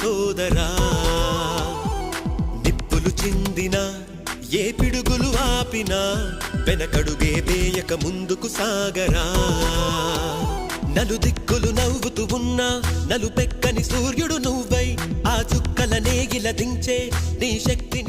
సోదరా. నిప్పులు చిందినా ఏ పిడుగులు ఆపినా వెనకడుగే వేయక ముందుకు సాగరా. నలుదిక్కులు నవ్వుతూ ఉన్నా నలుపెక్కని సూర్యుడు నువ్వై ఆ చుక్కలనే గిలదించే నీ శక్తి